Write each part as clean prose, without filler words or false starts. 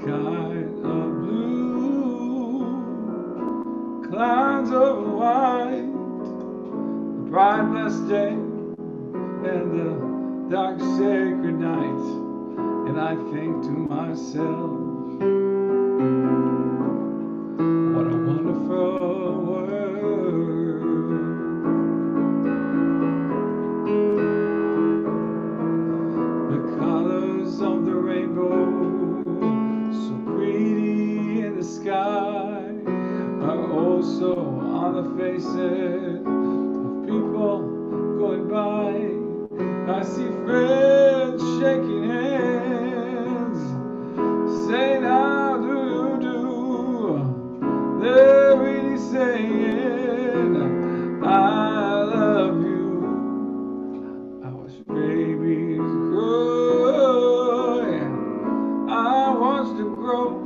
kind of blue, clouds over white, a bright blessed day, and the dark sacred night. And I think to myself, what a wonderful world. The colors of the rainbow, so pretty in the sky, are also on the faces of people going by. I see friends shaking hands, saying how do you do. They're really saying I love you. I watch babies grow, yeah. I watch them grow,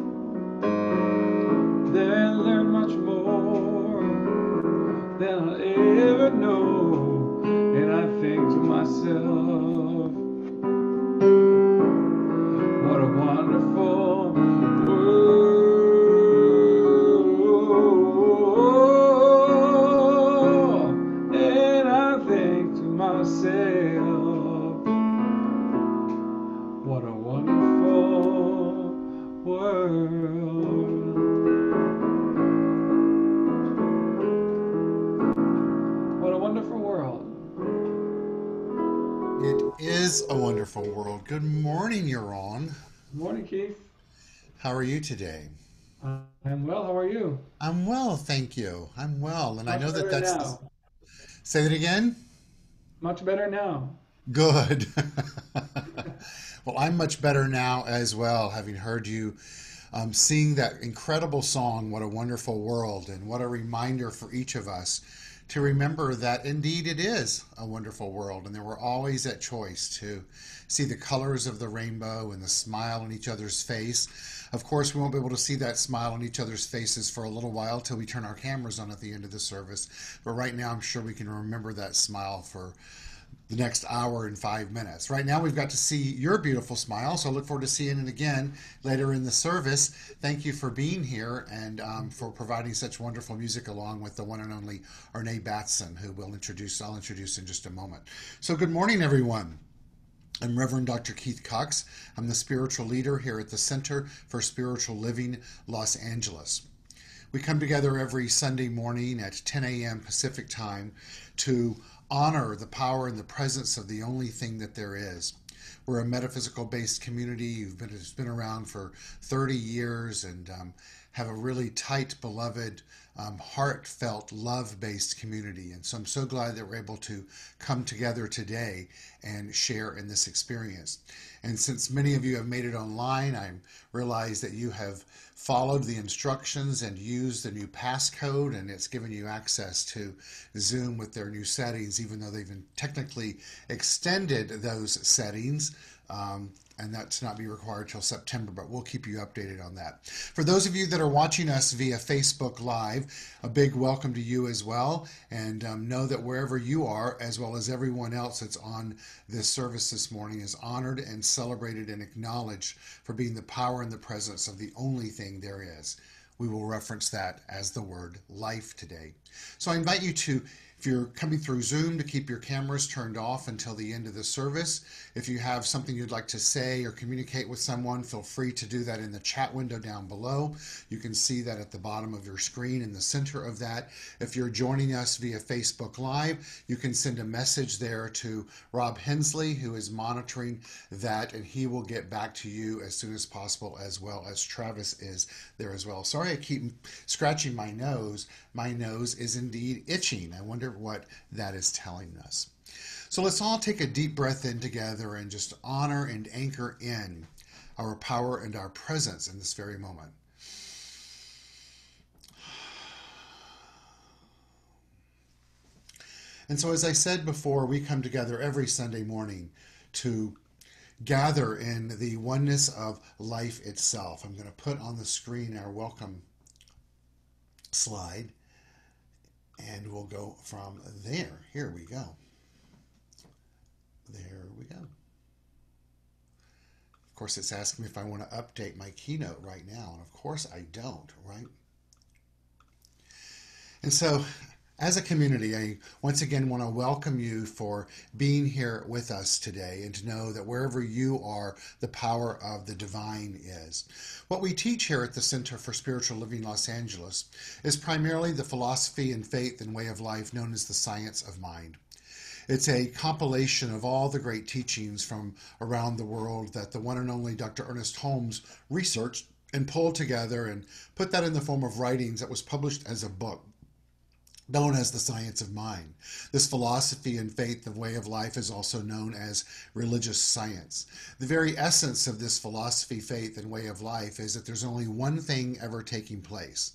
then learn much more than I'll ever know. And I think to myself, what a wonderful world. And I think to myself, what a wonderful world. What a wonderful world. It is a wonderful world. Good morning, Yaron. Good morning, Keith. How are you today? I'm well. How are you? I'm well, thank you. I'm well, and I Much know that better that's now. say that again. Much better now. Good. Well, I'm much better now as well, having heard you sing that incredible song, What a Wonderful World, and what a reminder for each of us to remember that indeed it is a wonderful world, and that we're always at choice to see the colors of the rainbow and the smile on each other's face. Of course, we won't be able to see that smile on each other's faces for a little while till we turn our cameras on at the end of the service. But right now, I'm sure we can remember that smile for the next hour and 5 minutes. Right now, we've got to see your beautiful smile, so I look forward to seeing it again later in the service. Thank you for being here and for providing such wonderful music along with the one and only Arnae Batson, who I'll introduce in just a moment. So, good morning, everyone. I'm Reverend Dr. Keith Cox. I'm the spiritual leader here at the Center for Spiritual Living, Los Angeles. We come together every Sunday morning at 10 a.m. Pacific time to honor the power and the presence of the only thing that there is. We're a metaphysical based community. It's been around for 30 years and have a really tight, beloved, heartfelt, love based community. And so I'm so glad that we're able to come together today and share in this experience. And since many of you have made it online, I realize that you have followed the instructions and used the new passcode, and it's given you access to Zoom with their new settings, even though they've technically extended those settings. And that's not be required till September, but we'll keep you updated on that. For those of you that are watching us via Facebook Live, a big welcome to you as well. And know that wherever you are, as well as everyone else that's on this service this morning, is honored and celebrated and acknowledged for being the power and the presence of the only thing there is. We will reference that as the word life today. So I invite you to, if you're coming through Zoom, to keep your cameras turned off until the end of the service. If you have something you'd like to say or communicate with someone, feel free to do that in the chat window down below. You can see that at the bottom of your screen in the center of that. If you're joining us via Facebook Live, you can send a message there to Rob Hensley, who is monitoring that, and he will get back to you as soon as possible, as well as Travis is there as well. Sorry, I keep scratching my nose. My nose is indeed itching. I wonder what that is telling us. So let's all take a deep breath in together and just honor and anchor in our power and our presence in this very moment. And so, as I said before, we come together every Sunday morning to gather in the oneness of life itself. I'm going to put on the screen our welcome slide, and we'll go from there. Here we go. There we go. Of course, it's asking me if I want to update my keynote right now, and of course I don't, right? And so, as a community, I once again want to welcome you for being here with us today, and to know that wherever you are, the power of the divine is. What we teach here at the Center for Spiritual Living Los Angeles is primarily the philosophy and faith and way of life known as the science of mind. It's a compilation of all the great teachings from around the world that the one and only Dr. Ernest Holmes researched and pulled together and put that in the form of writings that was published as a book known as the science of mind. This philosophy and faith and way of life is also known as religious science. The very essence of this philosophy, faith, and way of life is that there's only one thing ever taking place.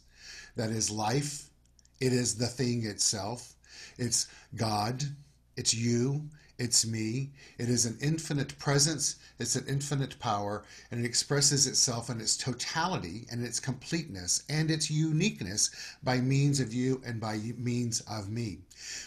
That is life. It is the thing itself. It's God. It's you, it's me. It is an infinite presence, it's an infinite power, and it expresses itself in its totality and its completeness and its uniqueness by means of you and by means of me.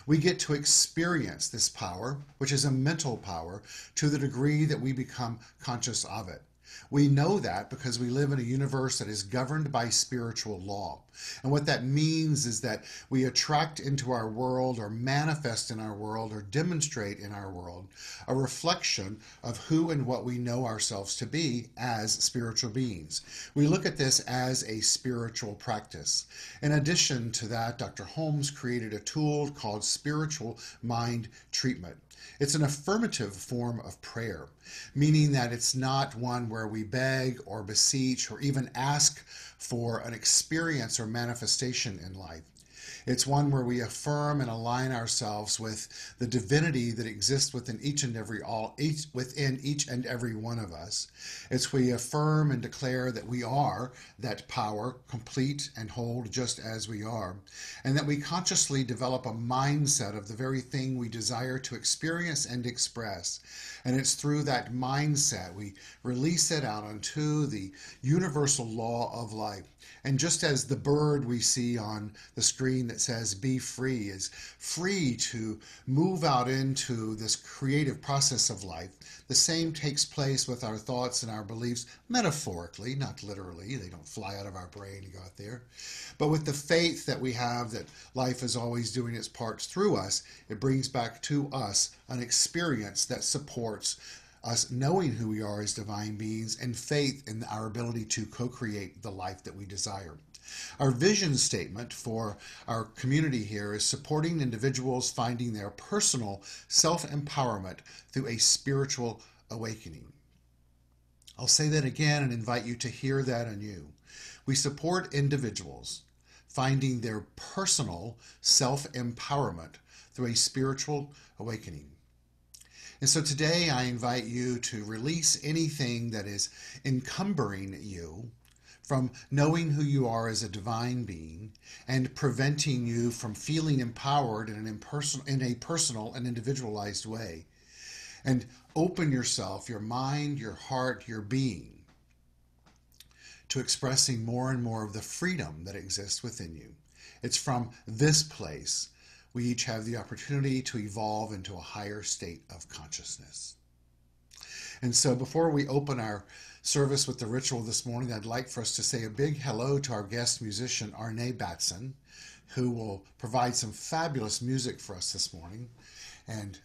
We get to experience this power, which is a mental power, to the degree that we become conscious of it. We know that because we live in a universe that is governed by spiritual law. And what that means is that we attract into our world, or manifest in our world, or demonstrate in our world a reflection of who and what we know ourselves to be as spiritual beings. We look at this as a spiritual practice. In addition to that, Dr. Holmes created a tool called spiritual mind treatment. It's an affirmative form of prayer, meaning that it's not one where we beg or beseech or even ask for an experience or manifestation in life. It's one where we affirm and align ourselves with the divinity that exists within each and every one of us. It's we affirm and declare that we are that power, complete and whole just as we are, and that we consciously develop a mindset of the very thing we desire to experience and express. And it's through that mindset we release it out onto the universal law of life. And just as the bird we see on the screen that says "be free" is free to move out into this creative process of life, the same takes place with our thoughts and our beliefs, metaphorically, not literally. They don't fly out of our brain and go out there. But with the faith that we have that life is always doing its parts through us, it brings back to us an experience that supports us knowing who we are as divine beings, and faith in our ability to co-create the life that we desire. Our vision statement for our community here is supporting individuals finding their personal self-empowerment through a spiritual awakening. I'll say that again and invite you to hear that anew. We support individuals finding their personal self-empowerment through a spiritual awakening. And so today I invite you to release anything that is encumbering you from knowing who you are as a divine being and preventing you from feeling empowered in a personal and individualized way. And open yourself, your mind, your heart, your being, to expressing more and more of the freedom that exists within you. It's from this place we each have the opportunity to evolve into a higher state of consciousness. And so before we open our service with the ritual this morning, I'd like for us to say a big hello to our guest musician, Arnae Batson, who will provide some fabulous music for us this morning. And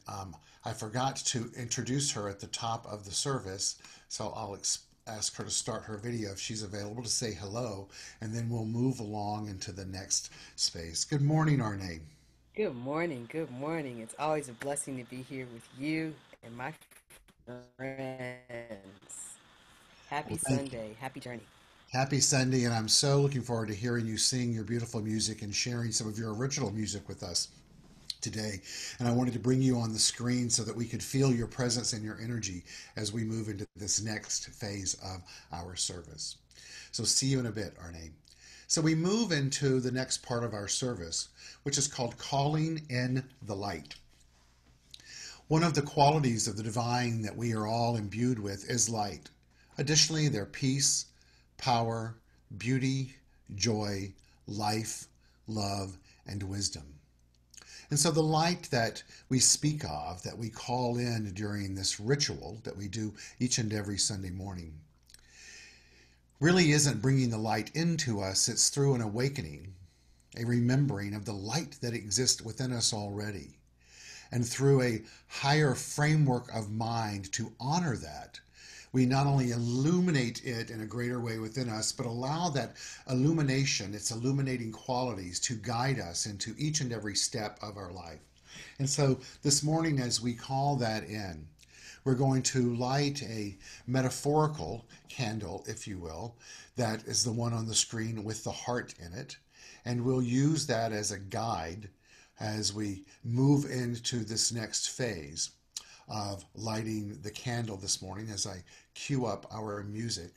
I forgot to introduce her at the top of the service, so I'll ask her to start her video if she's available to say hello, and then we'll move along into the next space. Good morning, Arnae. Good morning. Good morning. It's always a blessing to be here with you and my friends. Happy Well, thank you. Sunday. Happy journey. Happy Sunday, and I'm so looking forward to hearing you sing your beautiful music and sharing some of your original music with us today. And I wanted to bring you on the screen so that we could feel your presence and your energy as we move into this next phase of our service. So see you in a bit, Arnae. So we move into the next part of our service, which is called Calling in the Light. One of the qualities of the divine that we are all imbued with is light. Additionally, they're peace, power, beauty, joy, life, love, and wisdom. And so the light that we speak of, that we call in during this ritual that we do each and every Sunday morning, really isn't bringing the light into us. It's through an awakening, a remembering of the light that exists within us already. And through a higher framework of mind to honor that, we not only illuminate it in a greater way within us, but allow that illumination, its illuminating qualities, to guide us into each and every step of our life. And so this morning, as we call that in, we're going to light a metaphorical candle, if you will, that is the one on the screen with the heart in it. And we'll use that as a guide as we move into this next phase of lighting the candle this morning as I cue up our music.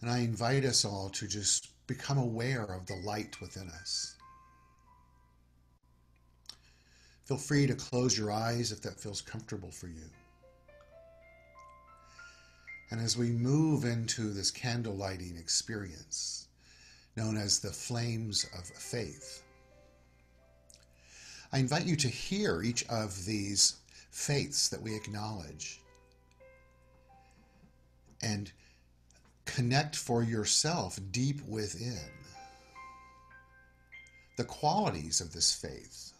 And I invite us all to just become aware of the light within us. Feel free to close your eyes if that feels comfortable for you. And as we move into this candle lighting experience, known as the flames of faith, I invite you to hear each of these faiths that we acknowledge and connect for yourself deep within the qualities of this faith.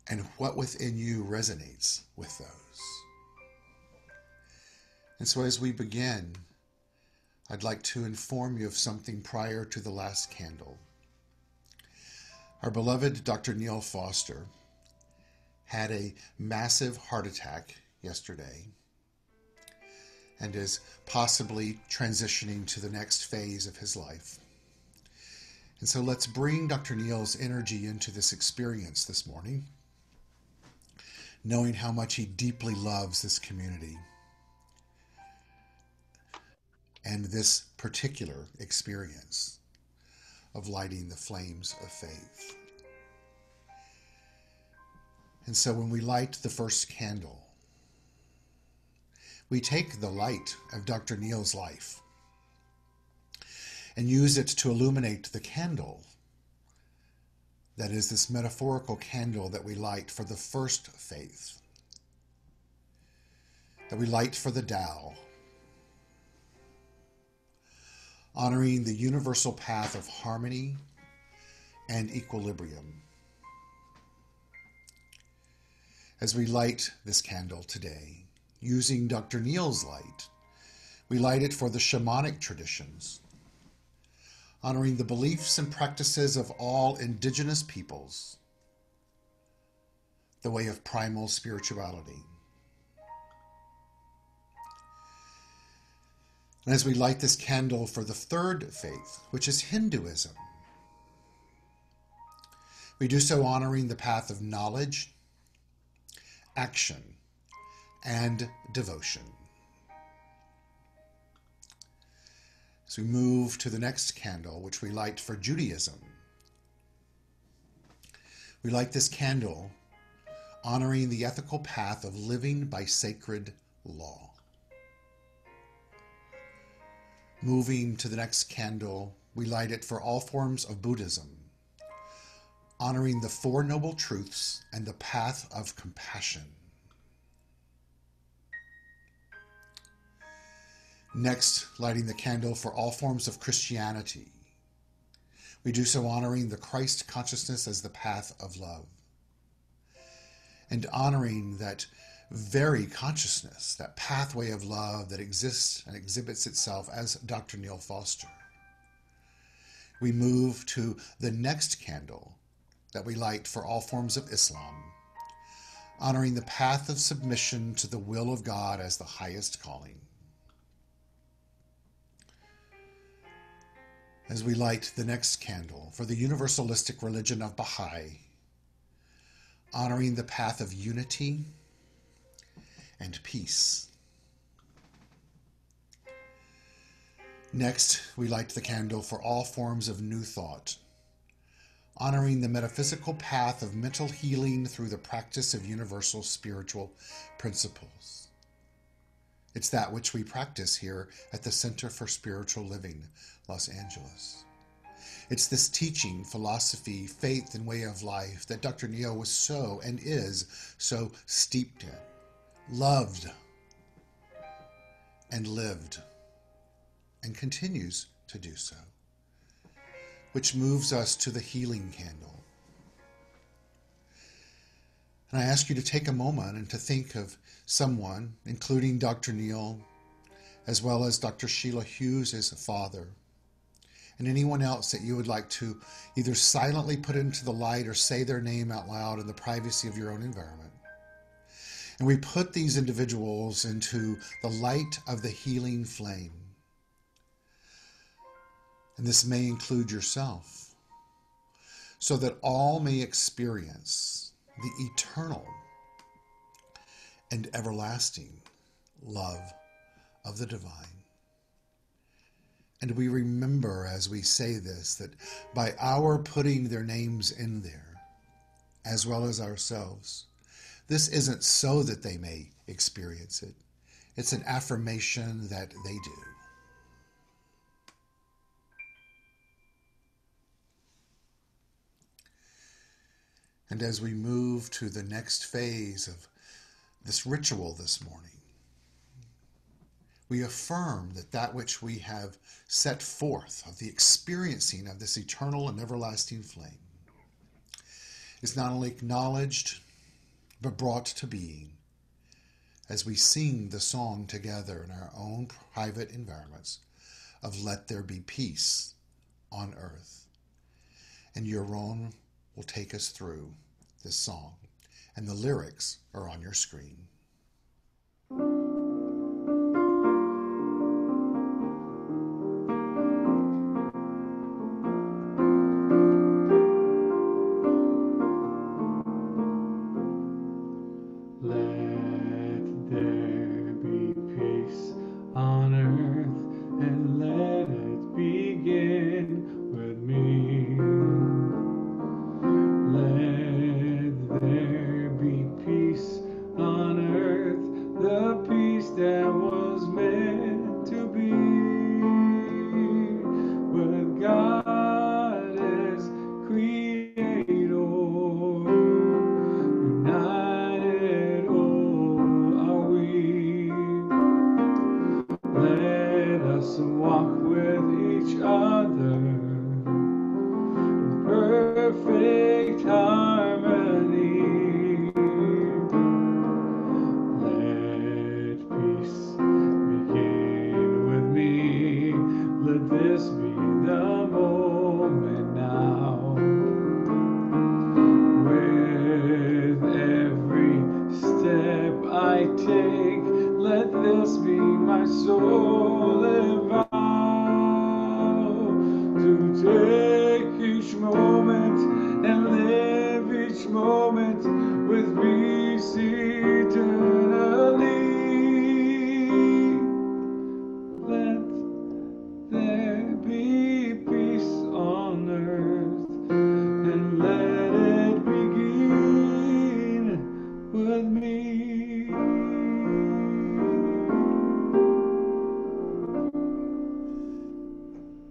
And what within you resonates with those. And so as we begin, I'd like to inform you of something prior to the last candle. Our beloved Dr. Neil Foster had a massive heart attack yesterday and is possibly transitioning to the next phase of his life. And so let's bring Dr. Neil's energy into this experience this morning, knowing how much he deeply loves this community and this particular experience of lighting the flames of faith. And so when we light the first candle, we take the light of Dr. Neil's life and use it to illuminate the candle that is this metaphorical candle that we light for the first faith, that we light for the Tao, honoring the universal path of harmony and equilibrium. As we light this candle today, using Dr. Neil's light, we light it for the shamanic traditions, honoring the beliefs and practices of all indigenous peoples, the way of primal spirituality. And as we light this candle for the third faith, which is Hinduism, we do so honoring the path of knowledge, action, and devotion. As we move to the next candle, which we light for Judaism, we light this candle honoring the ethical path of living by sacred law. Moving to the next candle, we light it for all forms of Buddhism, honoring the Four Noble Truths and the path of compassion. Next, lighting the candle for all forms of Christianity. We do so honoring the Christ consciousness as the path of love, and honoring that very consciousness, that pathway of love that exists and exhibits itself as Dr. Neil Foster. We move to the next candle that we light for all forms of Islam, honoring the path of submission to the will of God as the highest calling. As we light the next candle for the universalistic religion of Baha'i, honoring the path of unity and peace. Next, we light the candle for all forms of New Thought, honoring the metaphysical path of mental healing through the practice of universal spiritual principles. It's that which we practice here at the Center for Spiritual Living, Los Angeles. It's this teaching, philosophy, faith, and way of life that Dr. Neil was so and is so steeped in, loved, and lived, and continues to do so, which moves us to the healing candle. And I ask you to take a moment and to think of someone, including Dr. Neil, as well as Dr. Sheila Hughes as a father, and anyone else that you would like to either silently put into the light or say their name out loud in the privacy of your own environment. And we put these individuals into the light of the healing flame. And this may include yourself, so that all may experience the eternal and everlasting love of the divine. And we remember as we say this, that by our putting their names in there, as well as ourselves, this isn't so that they may experience it. It's an affirmation that they do. And as we move to the next phase of this ritual this morning, we affirm that that which we have set forth of the experiencing of this eternal and everlasting flame is not only acknowledged, but brought to being as we sing the song together in our own private environments of Let There Be Peace on Earth. And Yaron will take us through this song, and the lyrics are on your screen. Let there be peace on earth, and let it begin with me. Let there be peace on earth, the peace that was meant to be. But God is creator, united are we. Let us walk with each other in perfect harmony. Let peace begin with me. Let this be the moment now. With every step I take, let this be my soul and vow to take each moment and live each moment with peace eternally. Let there be peace on earth, and let it begin with me.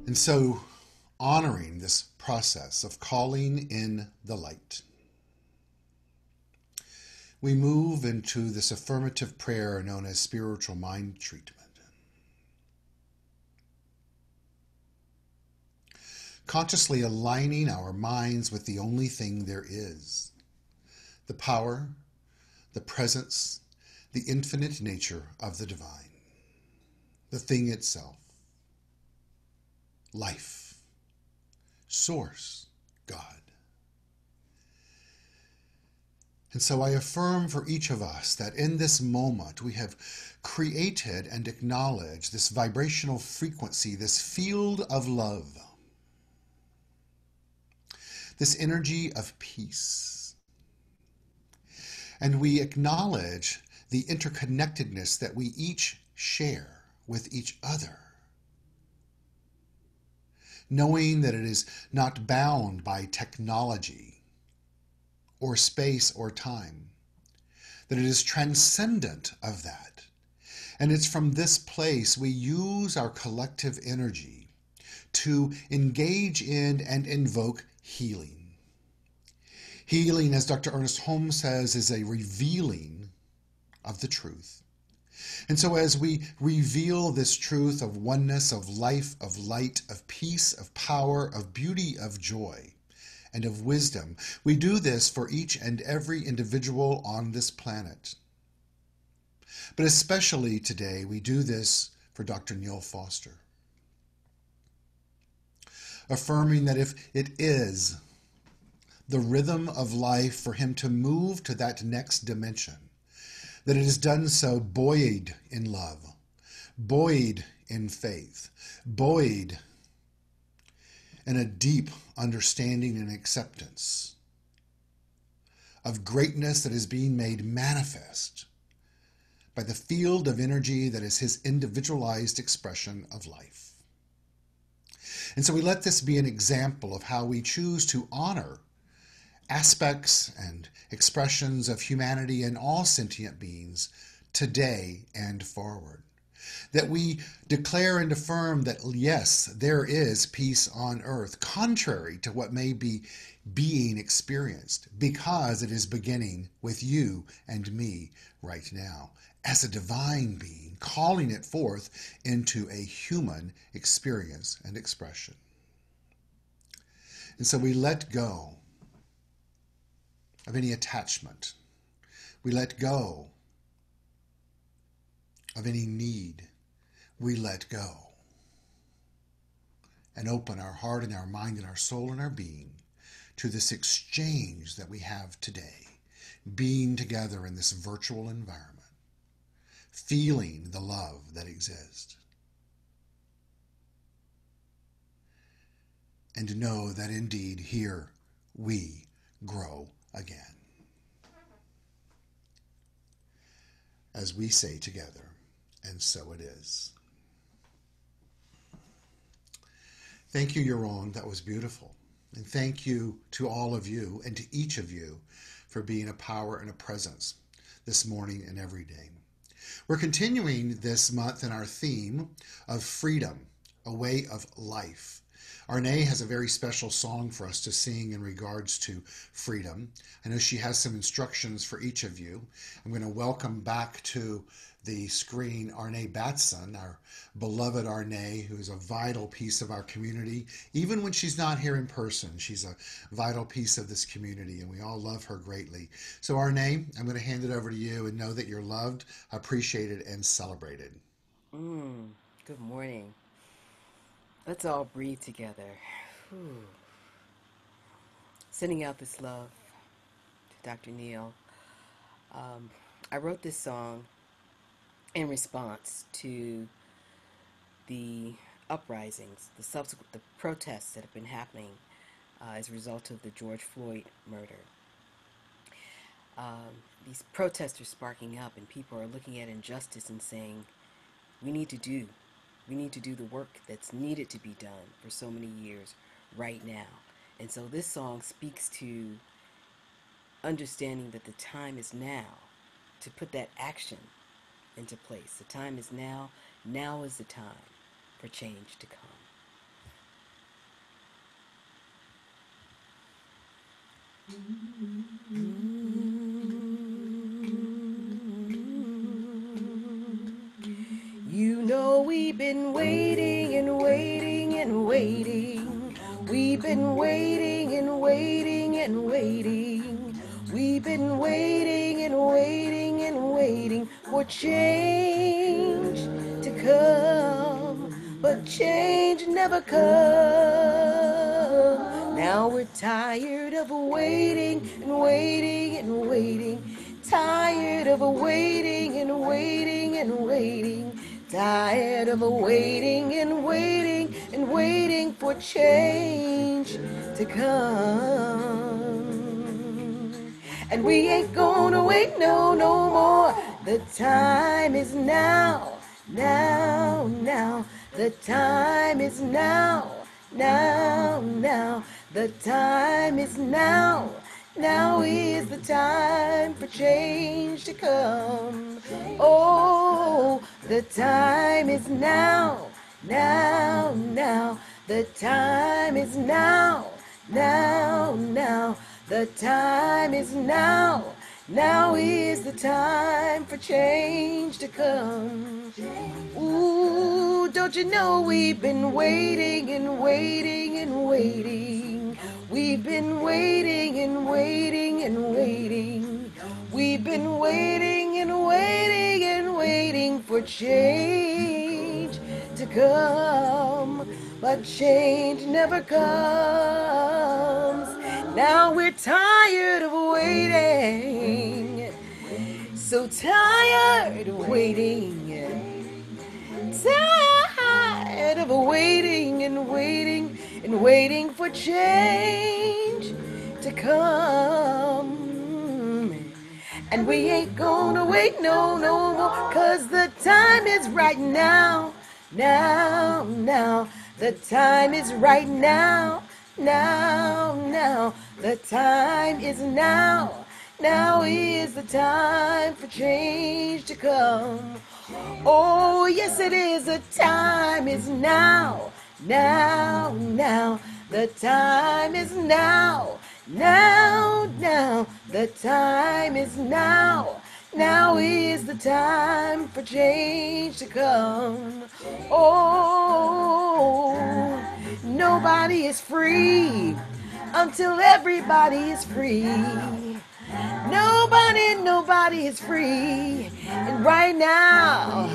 And so, honoring this process of calling in the light, we move into this affirmative prayer known as spiritual mind treatment. Consciously aligning our minds with the only thing there is, the power, the presence, the infinite nature of the divine, the thing itself, life, source, God. And so I affirm for each of us that in this moment we have created and acknowledged this vibrational frequency, this field of love, this energy of peace. And we acknowledge the interconnectedness that we each share with each other, knowing that it is not bound by technology or space or time, that it is transcendent of that, And it's from this place we use our collective energy to engage in and invoke healing. Healing, as Dr. Ernest Holmes says, is a revealing of the truth. And so as we reveal this truth of oneness, of life, of light, of peace, of power, of beauty, of joy, and of wisdom, we do this for each and every individual on this planet. But especially today, we do this for Dr. Neil Foster, affirming that if it is the rhythm of life for him to move to that next dimension, that it is done so buoyed in love, buoyed in faith, buoyed in a deep understanding and acceptance of greatness that is being made manifest by the field of energy that is his individualized expression of life. And so we let this be an example of how we choose to honor aspects and expressions of humanity and all sentient beings today and forward. That we declare and affirm that, yes, there is peace on earth, contrary to what may be being experienced, because it is beginning with you and me right now, as a divine being, calling it forth into a human experience and expression. And so we let go of any attachment. We let go of any need. We let go and open our heart and our mind and our soul and our being to this exchange that we have today, being together in this virtual environment, feeling the love that exists. And to know that indeed here we grow again. As we say together, and so it is. Thank you, Yaron. That was beautiful. And thank you to all of you and to each of you for being a power and a presence this morning and every day. We're continuing this month in our theme of freedom, a way of life. Arnae has a very special song for us to sing in regards to freedom. I know she has some instructions for each of you. I'm going to welcome back to the screen Arnae Batson, our beloved Arnae, who is a vital piece of our community. Even when she's not here in person, she's a vital piece of this community, and we all love her greatly. So Arnae, I'm going to hand it over to you, and know that you're loved, appreciated, and celebrated. Good morning. Let's all breathe together. Whew. Sending out this love to Dr. Neil. I wrote this song in response to the uprisings, the protests that have been happening as a result of the George Floyd murder. These protests are sparking up, and people are looking at injustice and saying, we need to do the work that's needed to be done for so many years right now. And so this song speaks to understanding that the time is now to put that action into place. The time is now. Now is the time for change to come. You know we've been waiting and waiting and waiting. We've been waiting and waiting and waiting. We've been waiting and waiting and waiting for change to come, but change never comes. Now we're tired of waiting and waiting and waiting. Tired of waiting and waiting and waiting. Tired of waiting and waiting and waiting for change to come. And we ain't gonna wait no more. The time is now, now, now. The time is now, now, now. The time is now, Now is the time for change to come. Oh, the time is now, now, now. The time is now, now, now. The time is now. Now is the time for change to come. Ooh, don't you know we've been waiting and waiting and waiting. We've been waiting and waiting and waiting. We've been waiting and waiting and waiting for change to come. But change never comes. Now we're tired of waiting. So tired of waiting. Tired of waiting and waiting and waiting for change to come. And we ain't gonna wait no more, 'cause the time is right now, now, now. The time is right now, now, now. The time is now. Now is the time for change to come. Oh, yes, it is. The time is now, now, now. The time is now, now, now. The time is now. Now is the time for change to come. Oh, nobody is free until everybody is free. Nobody is free. And right now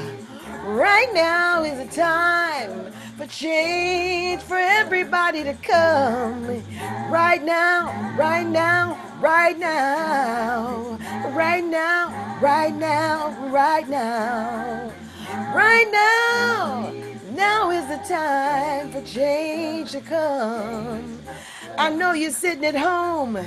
is the time for change for everybody to come. Right now, right now, right now, right now, right now, right now, right now. Now is the time for change to come. I know you're sitting at home,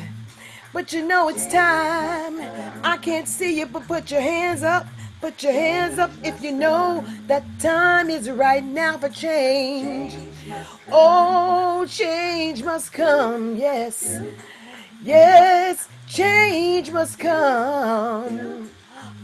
but you know it's time. I can't see you, but put your hands up. Put your hands up if you know that time is right now for change. Oh, change must come, yes. Yes, change must come.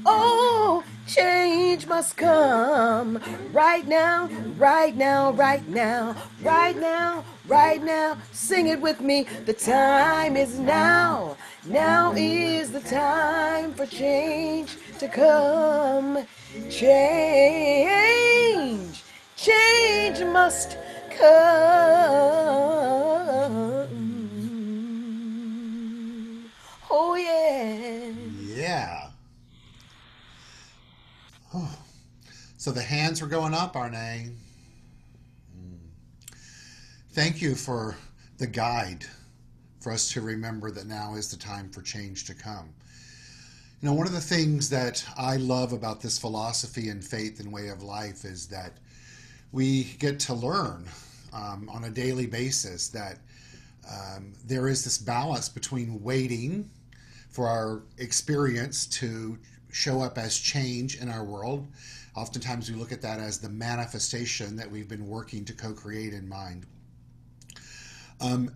Oh, change must come. Right now, right now, right now, right now, right now. Sing it with me. The time is now. Now is the time for change to come. Change, change must come. Oh, yeah. Yeah. Oh. So the hands were going up, Arnae. Thank you for the guide for us to remember that now is the time for change to come. You know, one of the things that I love about this philosophy and faith and way of life is that we get to learn on a daily basis that there is this balance between waiting for our experience to show up as change in our world. Oftentimes we look at that as the manifestation that we've been working to co-create in mind.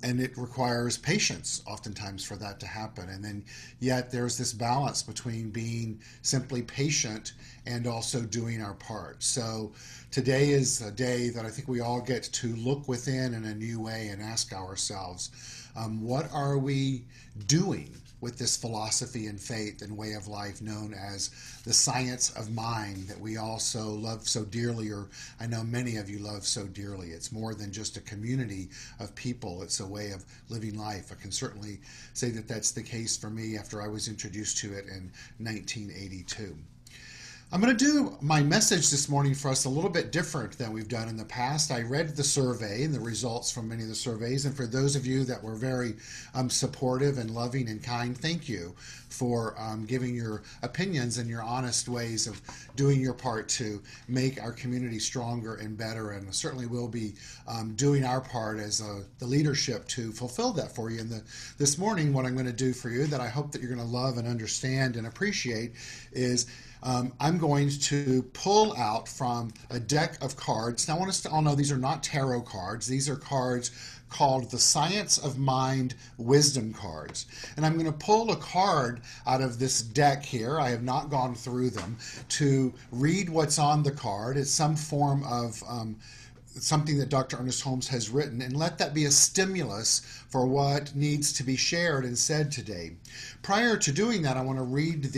And it requires patience oftentimes for that to happen. And then yet there's this balance between being simply patient and also doing our part. So today is a day that I think we all get to look within in a new way and ask ourselves, what are we doing with this philosophy and faith and way of life known as the science of mind that we also love so dearly, or I know many of you love so dearly. It's more than just a community of people. It's a way of living life. I can certainly say that that's the case for me after I was introduced to it in 1982. I'm going to do my message this morning for us a little bit different than we've done in the past. I read the survey and the results from many of the surveys, and for those of you that were very supportive and loving and kind, thank you for giving your opinions and your honest ways of doing your part to make our community stronger and better, and certainly we'll be doing our part as the leadership to fulfill that for you. And this morning, what I'm going to do for you that I hope that you're going to love and understand and appreciate is I'm going to pull out from a deck of cards. Now, I want us to all know these are not tarot cards. These are cards called the Science of Mind Wisdom Cards. And I'm going to pull a card out of this deck here. I have not gone through them to read what's on the card. It's some form of something that Dr. Ernest Holmes has written, and let that be a stimulus for what needs to be shared and said today. Prior to doing that, I want to read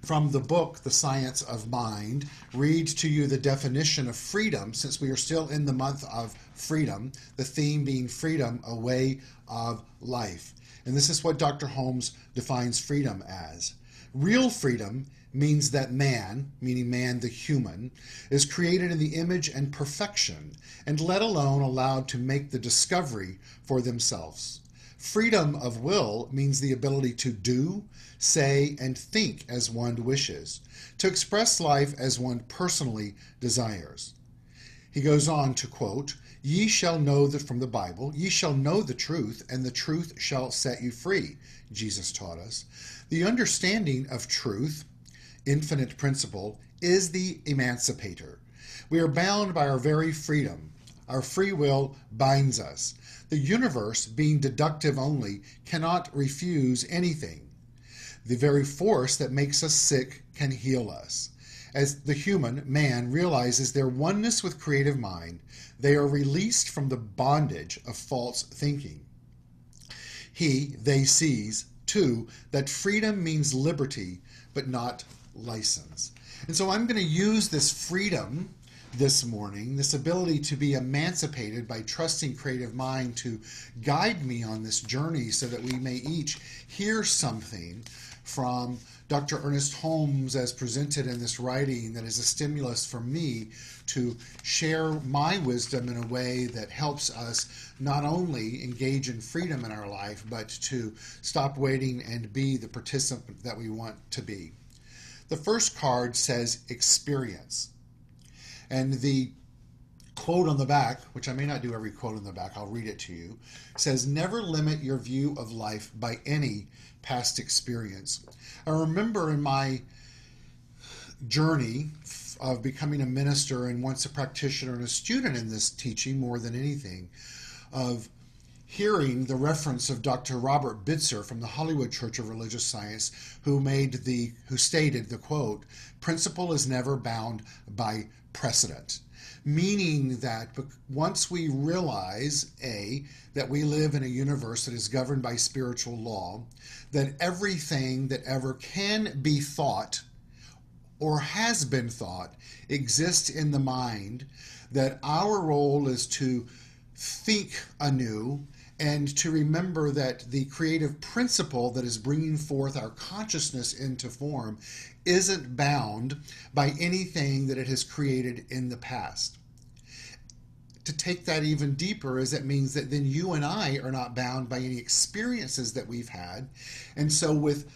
from the book, The Science of Mind, read to you the definition of freedom, since we are still in the month of freedom, the theme being freedom, a way of life. And this is what Dr. Holmes defines freedom as. Real freedom means that man, meaning man the human, is created in the image and perfection, and let alone allowed to make the discovery for themselves. Freedom of will means the ability to do, say, and think as one wishes, to express life as one personally desires. He goes on to quote, "Ye shall know that from the Bible, ye shall know the truth, and the truth shall set you free," Jesus taught us. The understanding of truth, infinite principle, is the emancipator. We are bound by our very freedom. Our free will binds us. The universe, being deductive only, cannot refuse anything. The very force that makes us sick can heal us. As the human, man, realizes their oneness with creative mind, they are released from the bondage of false thinking. They sees, too, that freedom means liberty, but not license. And so I'm going to use this freedom this morning, this ability to be emancipated by trusting creative mind to guide me on this journey so that we may each hear something from Dr. Ernest Holmes as presented in this writing that is a stimulus for me to share my wisdom in a way that helps us not only engage in freedom in our life, but to stop waiting and be the participant that we want to be. The first card says experience. And the quote on the back, which I may not do every quote on the back, I'll read it to you, says, "Never limit your view of life by any past experience." I remember in my journey of becoming a minister and once a practitioner and a student in this teaching more than anything, of hearing the reference of Dr. Robert Bitzer from the Hollywood Church of Religious Science, who stated the quote, "Principle is never bound by precedent," meaning that once we realize, that we live in a universe that is governed by spiritual law, that everything that ever can be thought or has been thought exists in the mind, that our role is to think anew and to remember that the creative principle that is bringing forth our consciousness into form isn't bound by anything that it has created in the past. To take that even deeper is it means that then you and I are not bound by any experiences that we've had. And so with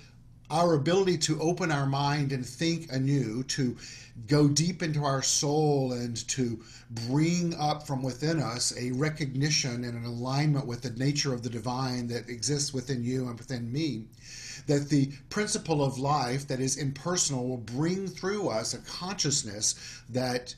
our ability to open our mind and think anew, to go deep into our soul and to bring up from within us a recognition and an alignment with the nature of the divine that exists within you and within me, that the principle of life that is impersonal will bring through us a consciousness that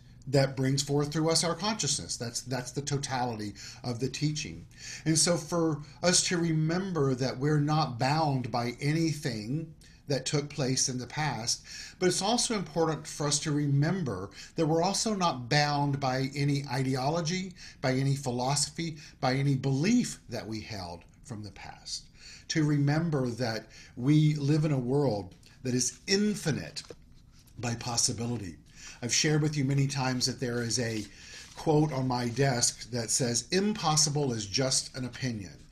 brings forth through us our consciousness. That's the totality of the teaching. And so for us to remember that we're not bound by anything that took place in the past, but it's also important for us to remember that we're also not bound by any ideology, by any philosophy, by any belief that we held from the past. To remember that we live in a world that is infinite by possibility. I've shared with you many times that there is a quote on my desk that says, "Impossible is just an opinion."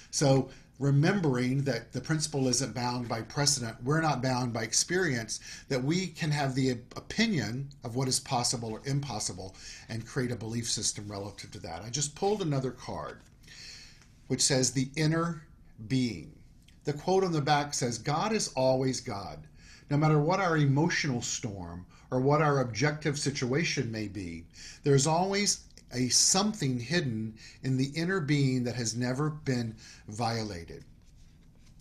So remembering that the principle isn't bound by precedent, we're not bound by experience, that we can have the opinion of what is possible or impossible and create a belief system relative to that. I just pulled another card, which says the inner being. The quote on the back says, "God is always God. No matter what our emotional storm or what our objective situation may be, there's always a something hidden in the inner being that has never been violated."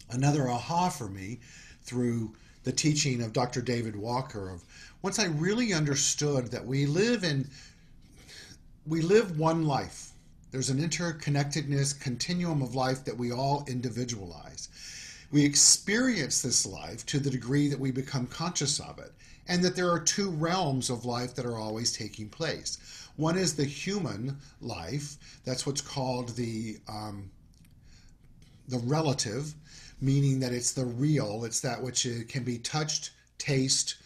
Another aha for me through the teaching of Dr. David Walker of once I really understood that we live one life. There's an interconnectedness, continuum of life that we all individualize. We experience this life to the degree that we become conscious of it, and that there are two realms of life that are always taking place. One is the human life. That's what's called the relative, meaning that it's the real. It's that which can be touched, tasted,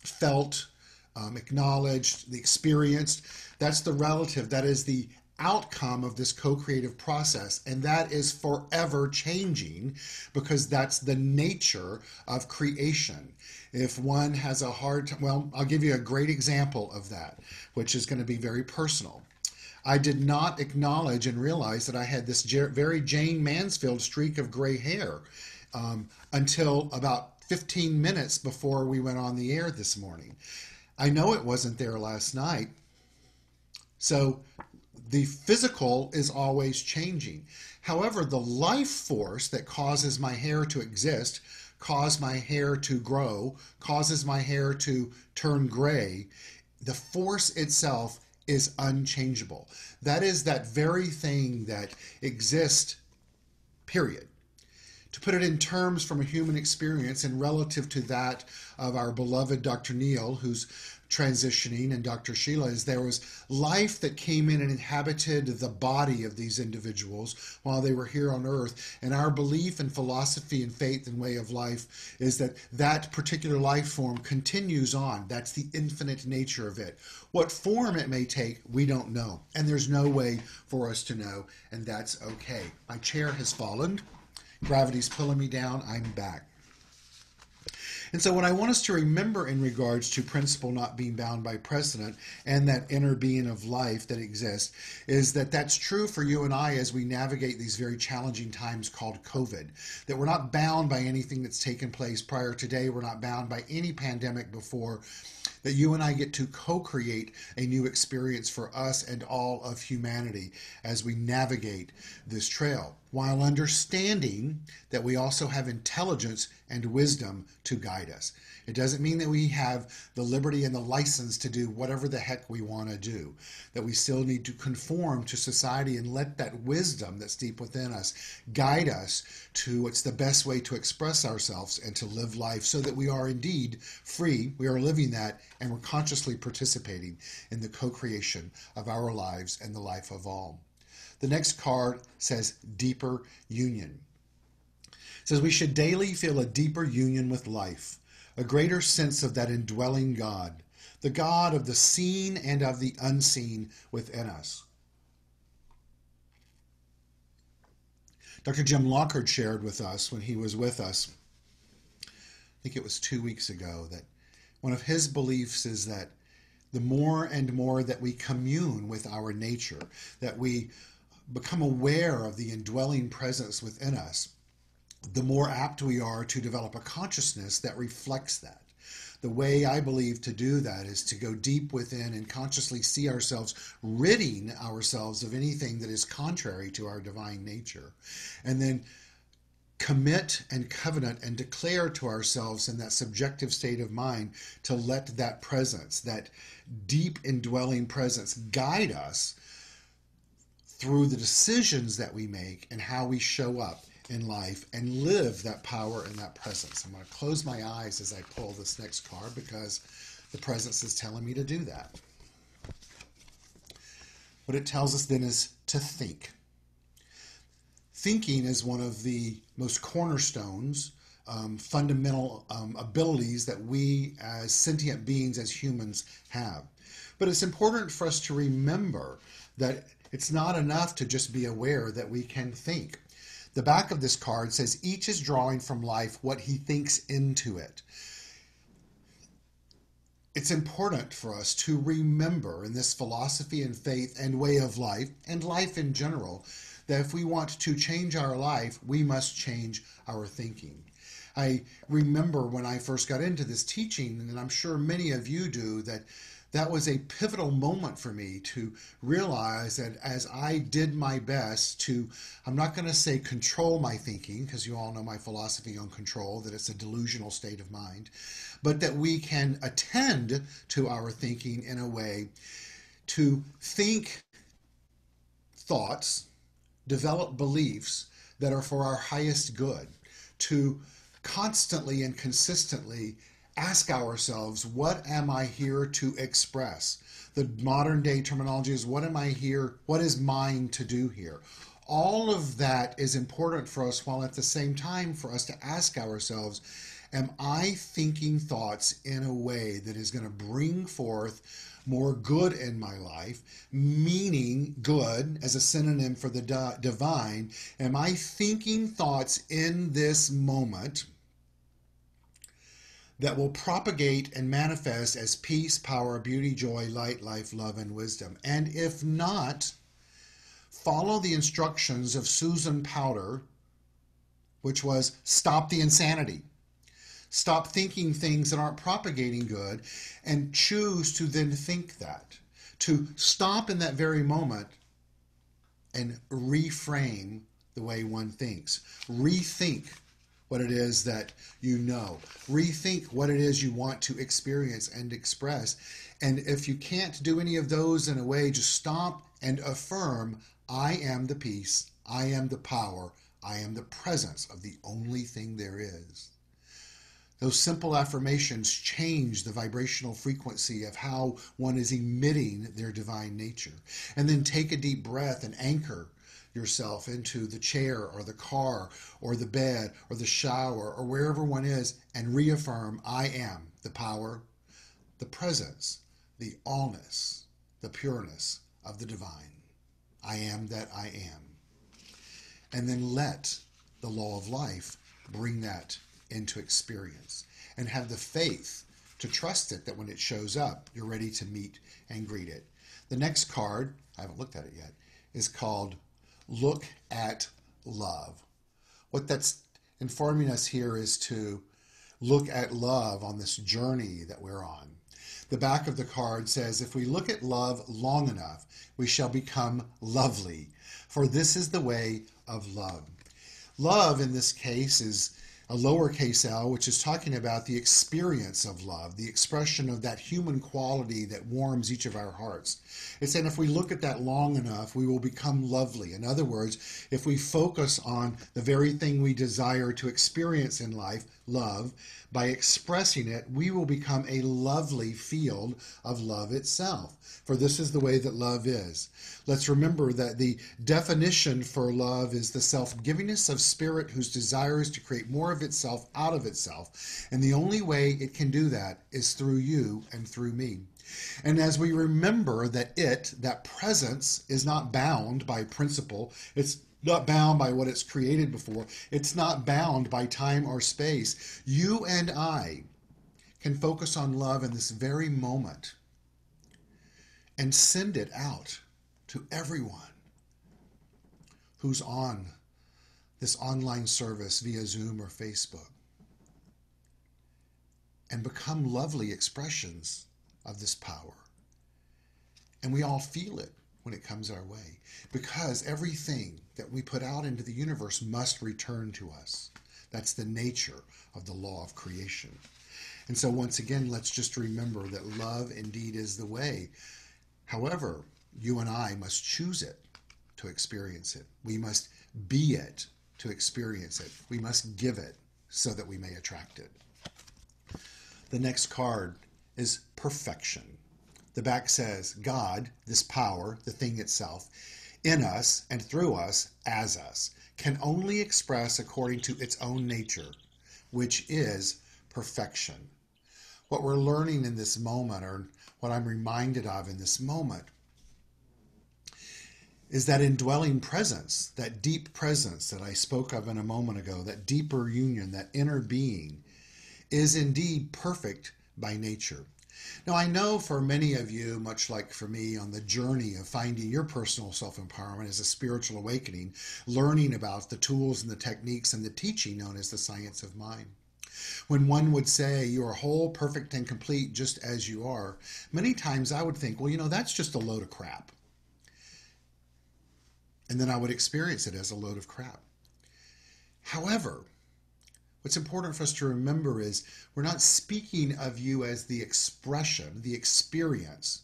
felt, acknowledged, experienced. That's the relative. That is the outcome of this co-creative process, and that is forever changing because that's the nature of creation. If one has a hard time, well, I'll give you a great example of that, which is going to be very personal. I did not acknowledge and realize that I had this very Jane Mansfield streak of gray hair until about 15 minutes before we went on the air this morning. I know it wasn't there last night. So the physical is always changing. However, the life force that causes my hair to exist, causes my hair to grow, causes my hair to turn gray, the force itself is unchangeable. That is that very thing that exists, period. To put it in terms from a human experience and relative to that of our beloved Dr. Neil, who's transitioning, and Dr. Sheila, is there was life that came in and inhabited the body of these individuals while they were here on earth. And our belief and philosophy and faith and way of life is that that particular life form continues on. That's the infinite nature of it. What form it may take, we don't know. And there's no way for us to know, and that's okay. My chair has fallen. Gravity's pulling me down. I'm back. And so what I want us to remember in regards to principle not being bound by precedent and that inner being of life that exists is that that's true for you and I as we navigate these very challenging times called COVID. That we're not bound by anything that's taken place prior today. We're not bound by any pandemic before. That you and I get to co-create a new experience for us and all of humanity as we navigate this trail, while understanding that we also have intelligence and wisdom to guide us. It doesn't mean that we have the liberty and the license to do whatever the heck we want to do, that we still need to conform to society and let that wisdom that's deep within us guide us to what's the best way to express ourselves and to live life so that we are indeed free, we are living that, and we're consciously participating in the co-creation of our lives and the life of all. The next card says deeper union. It says we should daily feel a deeper union with life, a greater sense of that indwelling God, the God of the seen and of the unseen within us. Dr. Jim Lockhart shared with us when he was with us, I think it was 2 weeks ago, that one of his beliefs is that the more and more that we commune with our nature, that we become aware of the indwelling presence within us, the more apt we are to develop a consciousness that reflects that. The way I believe to do that is to go deep within and consciously see ourselves, ridding ourselves of anything that is contrary to our divine nature, and then commit and covenant and declare to ourselves in that subjective state of mind to let that presence, that deep indwelling presence, guide us through the decisions that we make and how we show up in life and live that power and that presence. I'm going to close my eyes as I pull this next card because the presence is telling me to do that. What it tells us then is to think. Thinking is one of the most cornerstones, fundamental abilities that we as sentient beings, as humans, have. But it's important for us to remember that it's not enough to just be aware that we can think. The back of this card says each is drawing from life what he thinks into it. It's important for us to remember in this philosophy and faith and way of life, and life in general, that if we want to change our life, we must change our thinking. I remember when I first got into this teaching, and I'm sure many of you do, that was a pivotal moment for me to realize that as I did my best to, I'm not going to say control my thinking, because you all know my philosophy on control, that it's a delusional state of mind, but that we can attend to our thinking in a way to think thoughts, develop beliefs that are for our highest good, to constantly and consistently ask ourselves, what am I here to express? The modern day terminology is, what am I here? What is mine to do here? All of that is important for us, while at the same time for us to ask ourselves, am I thinking thoughts in a way that is going to bring forth more good in my life, meaning good as a synonym for the divine? Am I thinking thoughts in this moment that will propagate and manifest as peace, power, beauty, joy, light, life, love, and wisdom? And if not, follow the instructions of Susan Powter, which was stop the insanity. Stop thinking things that aren't propagating good, and choose to then think that. To stop in that very moment and reframe the way one thinks. Rethink what it is that you know. Rethink what it is you want to experience and express. And if you can't do any of those in a way, just stop and affirm, I am the peace, I am the power, I am the presence of the only thing there is. Those simple affirmations change the vibrational frequency of how one is emitting their divine nature. And then take a deep breath and anchor yourself into the chair or the car or the bed or the shower or wherever one is, and reaffirm, I am the power, the presence, the allness, the pureness of the divine. I am that I am. And then let the law of life bring that into experience, and have the faith to trust it, that when it shows up, you're ready to meet and greet it. The next card, I haven't looked at it yet, is called Look at Love. What that's informing us here is to look at love on this journey that we're on. The back of the card says, if we look at love long enough, we shall become lovely, for this is the way of love. Love in this case is a lowercase l, which is talking about the experience of love, the expression of that human quality that warms each of our hearts. It's saying if we look at that long enough, we will become lovely. In other words, if we focus on the very thing we desire to experience in life, love, by expressing it, we will become a lovely field of love itself. For this is the way that love is. Let's remember that the definition for love is the self-givingness of spirit whose desire is to create more of itself out of itself. And the only way it can do that is through you and through me. And as we remember that that presence, is not bound by principle, it's not bound by what it's created before, it's not bound by time or space, you and I can focus on love in this very moment and send it out to everyone who's on this online service via Zoom or Facebook, and become lovely expressions of this power. And we all feel it when it comes our way, because everything that we put out into the universe must return to us. That's the nature of the law of creation. And so once again, let's just remember that love indeed is the way. However, you and I must choose it to experience it. We must be it to experience it. We must give it so that we may attract it. The next card is perfection. The back says, God, this power, the thing itself, in us and through us, as us, can only express according to its own nature, which is perfection. What we're learning in this moment, or what I'm reminded of in this moment, is that indwelling presence, that deep presence that I spoke of in a moment ago, that deeper union, that inner being, is indeed perfect by nature. Now, I know for many of you, much like for me, on the journey of finding your personal self-empowerment as a spiritual awakening, learning about the tools and the techniques and the teaching known as the science of mind. When one would say, you are whole, perfect, and complete just as you are, many times I would think, well, that's just a load of crap. And then I would experience it as a load of crap. However, what's important for us to remember is we're not speaking of you as the expression, the experience,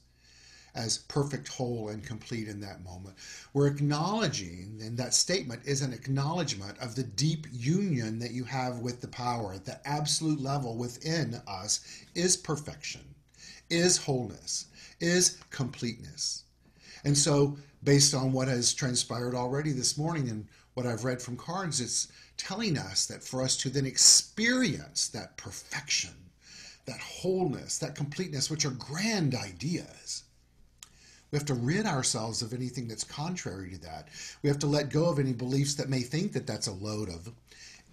as perfect, whole, and complete in that moment. We're acknowledging, and that statement is an acknowledgement of the deep union that you have with the power. At the absolute level within us is perfection, is wholeness, is completeness. And so, based on what has transpired already this morning and what I've read from cards, it's telling us that for us to then experience that perfection, that wholeness, that completeness, which are grand ideas, we have to rid ourselves of anything that's contrary to that. We have to let go of any beliefs that may think that that's a load of,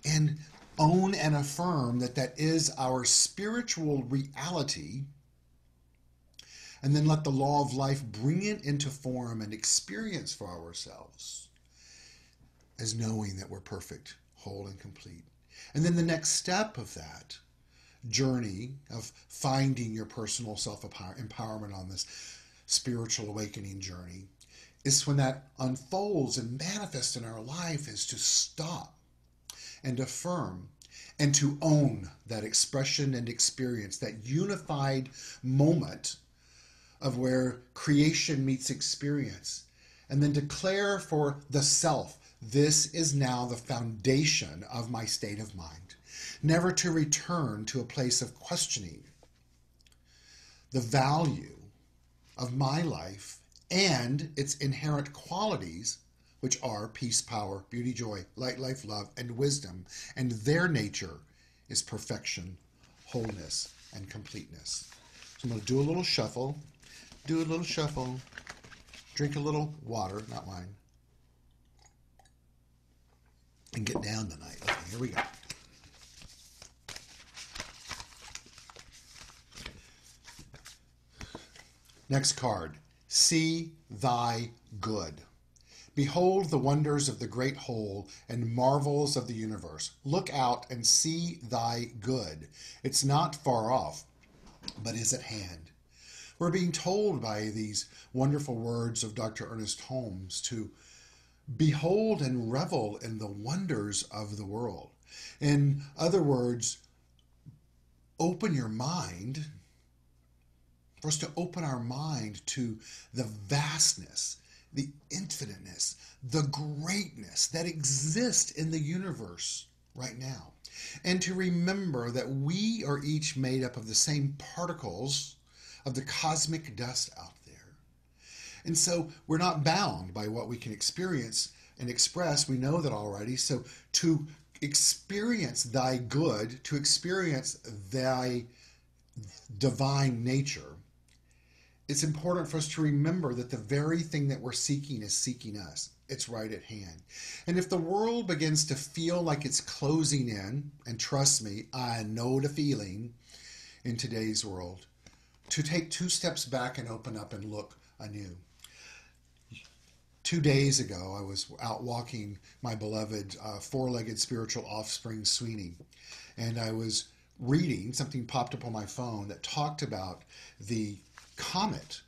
and own and affirm that that is our spiritual reality, and then let the law of life bring it into form and experience for ourselves as knowing that we're perfect, whole, and complete. And then the next step of that journey of finding your personal self-empowerment on this spiritual awakening journey is when that unfolds and manifests in our life is to stop and affirm and to own that expression and experience, that unified moment of where creation meets experience, and then declare for the self, this is now the foundation of my state of mind, never to return to a place of questioning the value of my life and its inherent qualities, which are peace, power, beauty, joy, light, life, love, and wisdom, and their nature is perfection, wholeness, and completeness. So I'm going to do a little shuffle, drink a little water, not mine, and get down tonight. Okay, here we go. Next card, see thy good. Behold the wonders of the great whole and marvels of the universe. Look out and see thy good. It's not far off, but is at hand. We're being told by these wonderful words of Dr. Ernest Holmes to behold and revel in the wonders of the world. In other words, open your mind, for us to open our mind to the vastness, the infiniteness, the greatness that exists in the universe right now. And to remember that we are each made up of the same particles of the cosmic dust out there. And so we're not bound by what we can experience and express. We know that already. So to experience thy good, to experience thy divine nature, it's important for us to remember that the very thing that we're seeking is seeking us. It's right at hand. And if the world begins to feel like it's closing in, and trust me, I know the feeling in today's world, to take 2 steps back and open up and look anew. 2 days ago, I was out walking my beloved 4-legged spiritual offspring, Sweeney, and I was reading, something popped up on my phone that talked about the comet,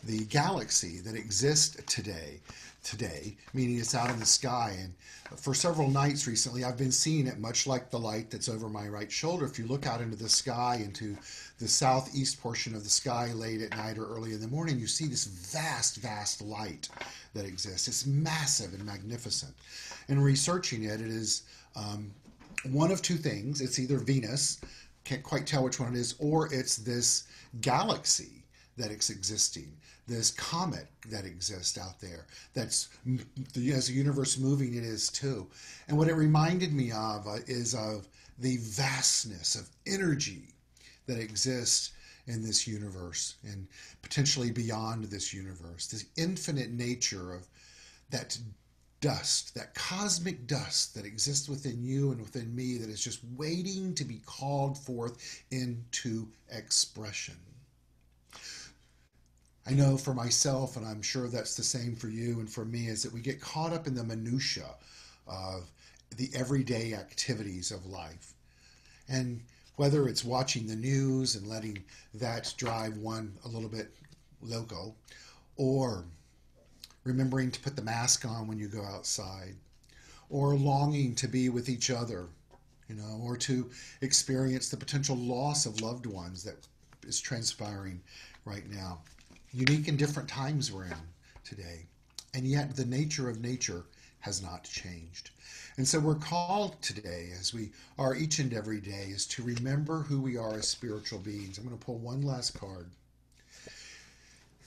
the galaxy that exists today, meaning it's out in the sky. And for several nights recently, I've been seeing it much like the light that's over my right shoulder. If you look out into the sky, into the southeast portion of the sky late at night or early in the morning, you see this vast, vast light that exists. It's massive and magnificent. And researching it, it is one of 2 things. It's either Venus, can't quite tell which one it is, or it's this galaxy that is existing, this comet that exists out there, that's, as the universe moving, it is too. And what it reminded me of is of the vastness of energy that exists in this universe and potentially beyond this universe, this infinite nature of that dust, that cosmic dust that exists within you and within me, that is just waiting to be called forth into expression. I know for myself, and I'm sure that's the same for you and for me, is that we get caught up in the minutia of the everyday activities of life. And whether it's watching the news and letting that drive one a little bit loco, or remembering to put the mask on when you go outside, or longing to be with each other, or to experience the potential loss of loved ones that is transpiring right now. unique and different times we're in today. And yet the nature of nature has not changed. And so we're called today, as we are each and every day, is to remember who we are as spiritual beings. I'm going to pull one last card.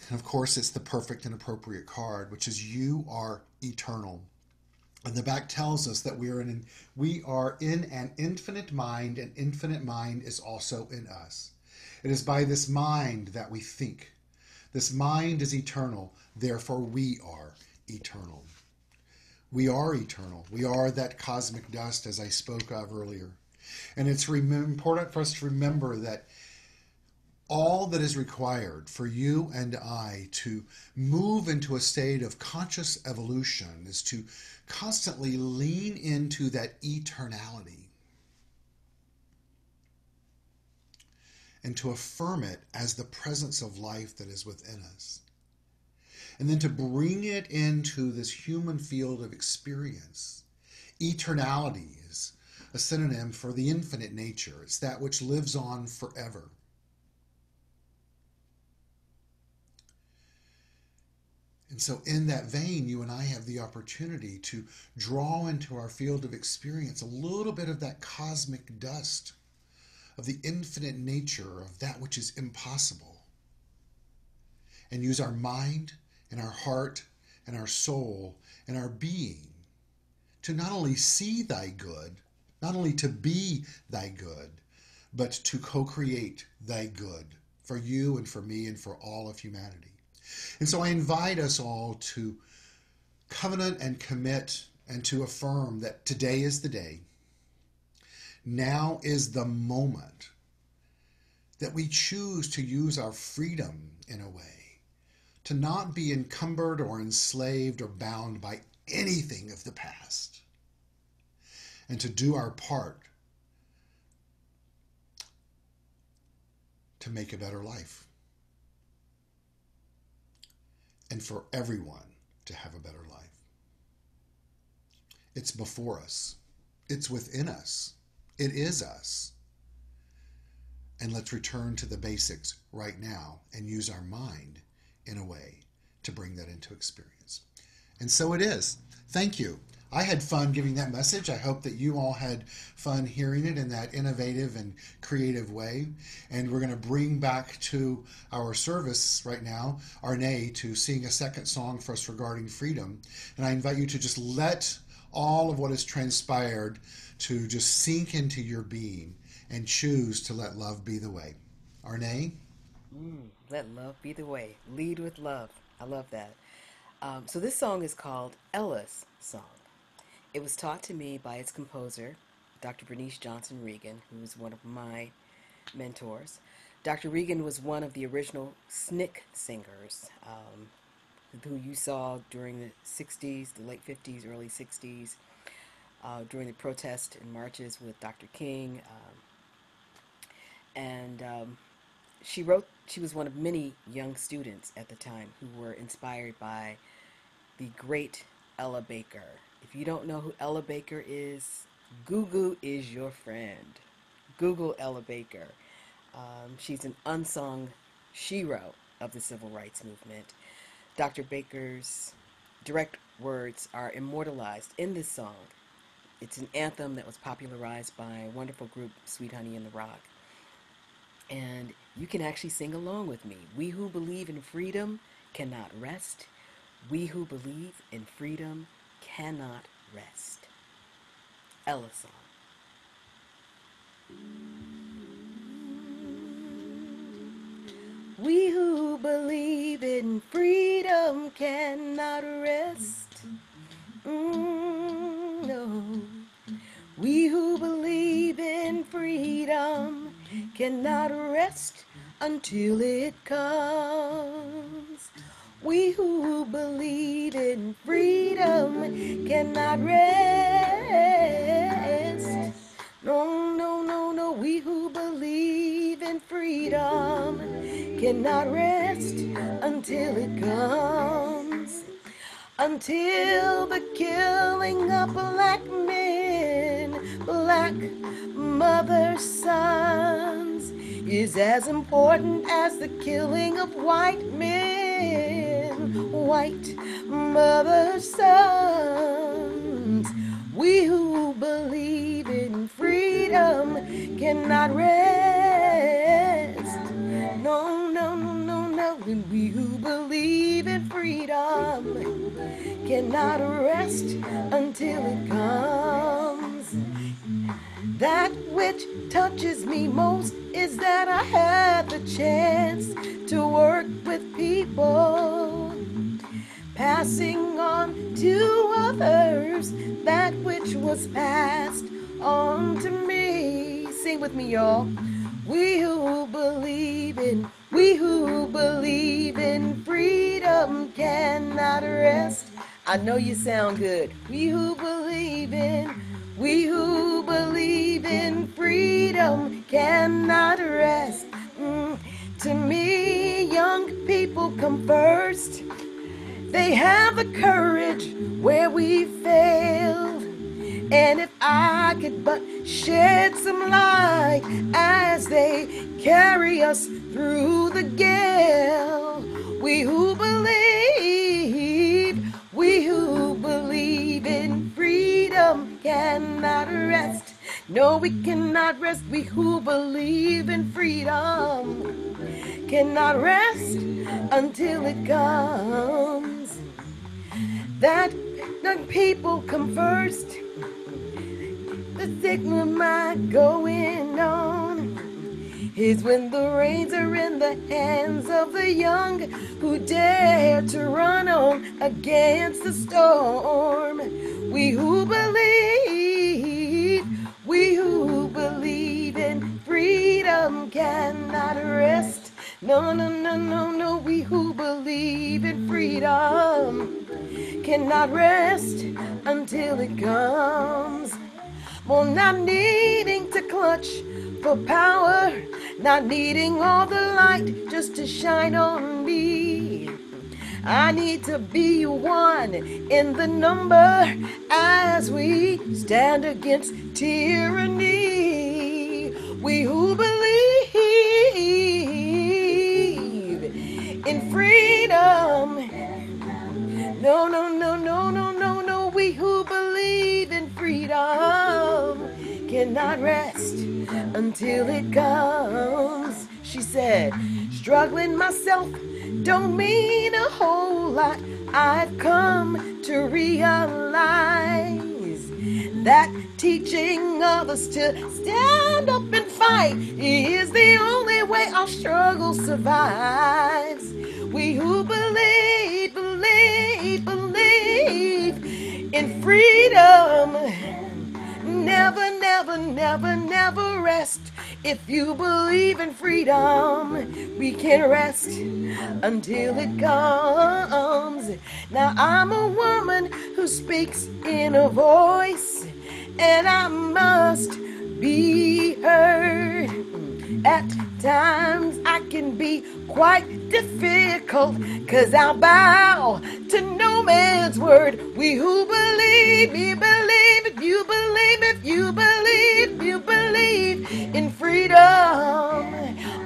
And of course, it's the perfect and appropriate card, which is you are eternal. And the back tells us that we are in an infinite mind, and infinite mind is also in us. It is by this mind that we think. This mind is eternal, therefore we are eternal. We are eternal. We are that cosmic dust, as I spoke of earlier. And it's important for us to remember that all that is required for you and I to move into a state of conscious evolution is to constantly lean into that eternality and to affirm it as the presence of life that is within us. And then to bring it into this human field of experience. Eternality is a synonym for the infinite nature. It's that which lives on forever. And so in that vein, you and I have the opportunity to draw into our field of experience a little bit of that cosmic dust, of the infinite nature of that which is impossible, and use our mind and our heart and our soul and our being to not only see thy good, not only to be thy good, but to co-create thy good for you and for me and for all of humanity. And so I invite us all to covenant and commit and to affirm that today is the day. Now is the moment that we choose to use our freedom in a way to not be encumbered or enslaved or bound by anything of the past, and to do our part to make a better life. And for everyone to have a better life. It's before us. It's within us. It is us. And let's return to the basics right now and use our mind in a way to bring that into experience. And so it is. Thank you. I had fun giving that message. I hope that you all had fun hearing it in that innovative and creative way. And we're going to bring back to our service right now, Arnae, to sing a second song for us regarding freedom. And I invite you to just let all of what has transpired to just sink into your being and choose to let love be the way. Arnae? Let love be the way. Lead with love. I love that. So this song is called Ella's Song. It was taught to me by its composer, Dr. Bernice Johnson Regan, who is one of my mentors. Dr. Regan was one of the original SNCC singers, who you saw during the 60s, the late 50s, early 60s, during the protest and marches with Dr. King. She was one of many young students at the time who were inspired by the great Ella Baker. If you don't know who Ella Baker is, Google is your friend. Google Ella Baker. She's an unsung hero of the civil rights movement. Dr. Baker's direct words are immortalized in this song. It's an anthem that was popularized by a wonderful group, Sweet Honey in the Rock. And you can actually sing along with me. We who believe in freedom cannot rest. We who believe in freedom cannot rest. Ella song. We who believe in freedom cannot rest. No. We who believe in freedom cannot rest until it comes. We who believe in freedom cannot rest. No, no, no, no. We who believe in freedom cannot rest until it comes. Until the killing of black men, black mothers' sons, is as important as the killing of white men. white mother's sons. We who believe in freedom cannot rest. No, no, no, no, no. We who believe in freedom cannot rest until it comes. That which touches me most is that I had the chance to work with people, passing on to others that which was passed on to me. Sing with me, y'all. We who believe in freedom cannot rest. I know you sound good. We who believe in freedom cannot rest. To me, young people come first. They have the courage where we failed. And if I could but shed some light as they carry us through the gale, we who believe in freedom cannot rest. No, we cannot rest. We who believe in freedom cannot rest until it comes. That young people come first. The stigma going on is when the reins are in the hands of the young who dare to run on against the storm. We who believe in freedom cannot rest. No, no, no, no, no. We who believe in freedom cannot rest until it comes. Well, not needing to clutch for power, not needing all the light just to shine on me. I need to be one in the number as we stand against tyranny. We who believe in freedom. No, no, no, no, no, no, no. We who believe in freedom cannot rest until it comes. She said, struggling myself don't mean a whole lot. I've come to realize that teaching others to stand up and fight is the only way our struggle survives. We who believe in freedom never, never, never, never rest. If you believe in freedom, we can rest until it comes. Now I'm a woman who speaks in a voice, and I must be heard. At times I can be quite difficult, 'cause I'll bow to no man's word. We who believe, we believe, if you believe, if you believe, if you believe in freedom.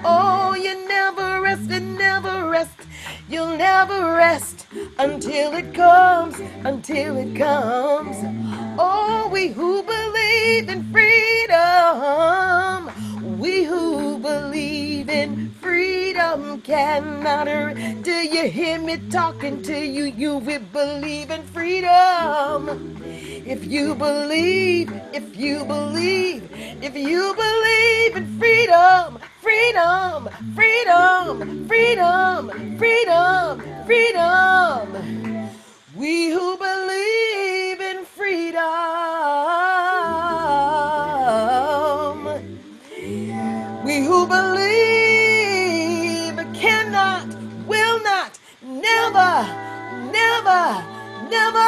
Oh, you never rest and never rest. You'll never rest until it comes, until it comes. Oh, we who believe in freedom, we who believe in freedom cannot rest. Do you hear me talking to you? You will believe in freedom. If you believe, if you believe, if you believe in freedom, freedom, freedom, freedom, freedom, freedom. We who believe in freedom, we who believe cannot, will not, never, never, never,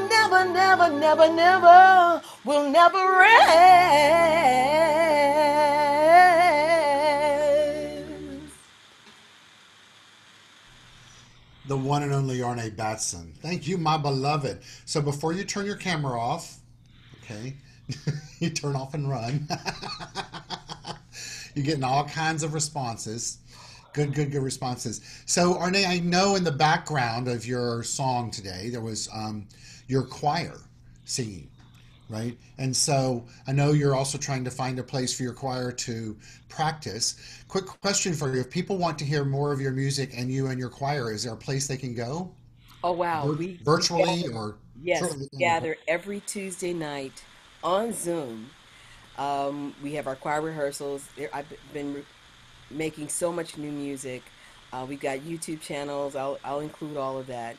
never, never, never, never, will never rest. The one and only Arnae Batson. Thank you, my beloved. So before you turn your camera off, okay, you turn off and run. You're getting all kinds of responses. Good responses. So, Arne, I know in the background of your song today, there was your choir singing, right? And so I know you're also trying to find a place for your choir to practice. Quick question for you. If people want to hear more of your music and you and your choir, is there a place they can go? Oh wow, we Virtually gather. or Yes, shortly? we gather every Tuesday night on Zoom. We have our choir rehearsals. I've been making so much new music. We've got YouTube channels. I'll include all of that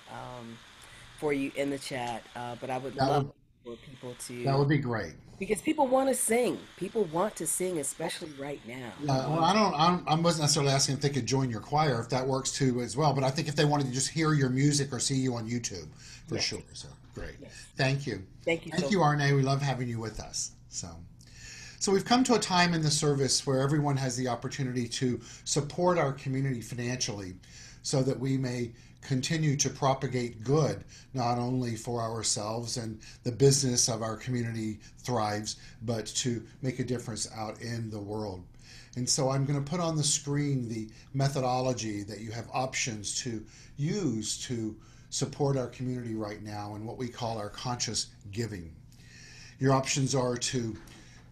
for you in the chat. But I would That love would for people that to, would be great. because people want to sing. People want to sing, especially right now. Yeah, well, I wasn't necessarily asking if they could join your choir, if that works too as well. But I think if they wanted to just hear your music or see you on YouTube, for Yes, sure. So great. yes. Thank you. Thank you Thank so you, Arne. We love having you with us. So we've come to a time in the service where everyone has the opportunity to support our community financially so that we may continue to propagate good, not only for ourselves and the business of our community thrives, but to make a difference out in the world. And so I'm going to put on the screen the methodology that you have options to use to support our community right now and what we call our conscious giving. Your options are to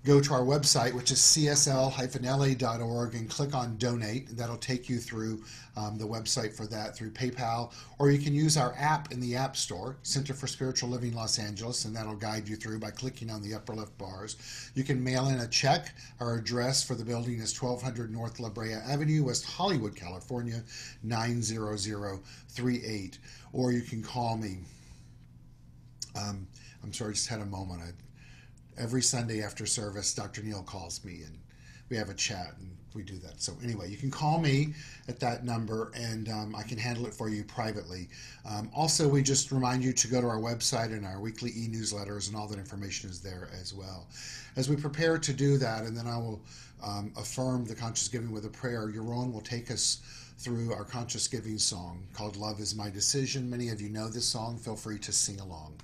go to our website, which is csl-la.org, and click on donate. That'll take you through the website for that through PayPal, or you can use our app in the App Store, Center for Spiritual Living Los Angeles, and that'll guide you through by clicking on the upper left bars. You can mail in a check. Our address for the building is 1200 North La Brea Avenue, West Hollywood, California, 90038. Or you can call me. I'm sorry, I just had a moment. Every Sunday after service, Dr. Neil calls me and we have a chat and we do that. So anyway, you can call me at that number and I can handle it for you privately. Also, we just remind you to go to our website and our weekly e-newsletters, and all that information is there as well. As we prepare to do that, and then I will affirm the conscious giving with a prayer, Yaron will take us through our conscious giving song called Love Is My Decision. Many of you know this song. Feel free to sing along.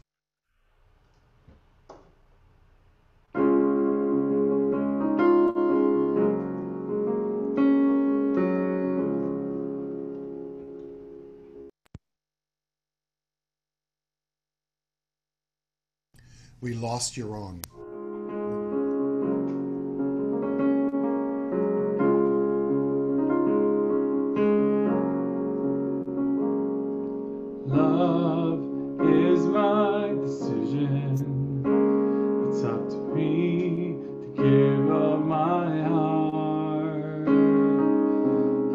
We lost Yaron. Love is my decision. It's up to me to give up my heart.